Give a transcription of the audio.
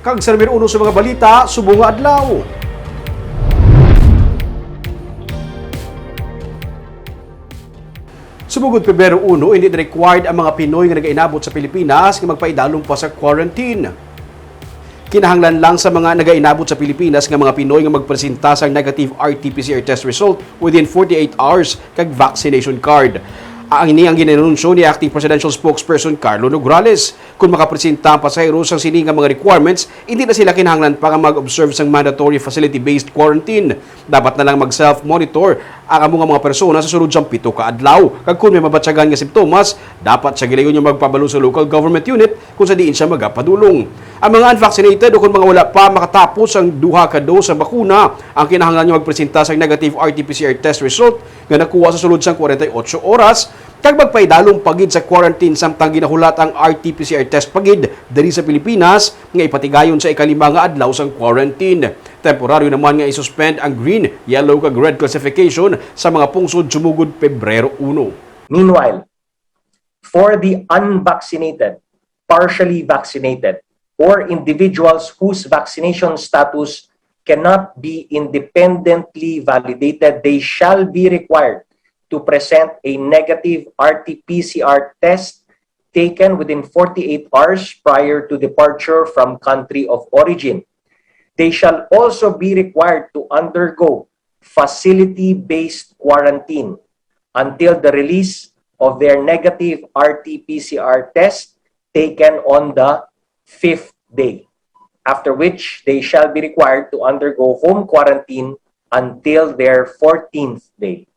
Kag sa numero 1 sa mga balita, subong nga adlaw. Sumugod Pebrero 1, hindi na required ang mga Pinoy nga nagainabot sa Pilipinas nga magpaidalong pa sa quarantine. Kinahanglan lang sa mga nagainabot sa Pilipinas nga mga Pinoy nga magpresenta sa negative RT-PCR test result within 48 hours kag vaccination card. Ang ini ang ginanunsyo ni Acting Presidential Spokesperson Carlo Nograles. Kung makapresenta ang pasahero sa sini nga mga requirements, hindi na sila kinahanglan pa nga mag-observe sa mandatory facility-based quarantine. Dapat na lang mag-self-monitor ang among mga persona sa sunod sang 7 ka adlaw. Kag kung may mabatyagan nga simptomas, dapat siya gilayon niya magpabalo sa local government unit kung sa diin siya magapadulong. Ang mga unvaccinated o kung mga wala pa makatapos ang 2 ka dose sa bakuna, ang kinahanglan niya magpresenta sa negative RT-PCR test result nga nakuha sa sulod sang 48 oras kag magpaidalong pagid sa quarantine samtang ginahulat ang RT-PCR test pagid diri sa Pilipinas nga ipatigayon sa ikalima nga adlaw sang quarantine. Temporaryo naman nga isuspend ang green, yellow kag red classification sa mga pungsod sumugod Pebrero 1. Meanwhile, for the unvaccinated, partially vaccinated, or individuals whose vaccination status cannot be independently validated, they shall be required to present a negative RT-PCR test taken within 48 hours prior to departure from country of origin. They shall also be required to undergo facility-based quarantine until the release of their negative RT-PCR test taken on the 5th day, after which they shall be required to undergo home quarantine until their 14th day.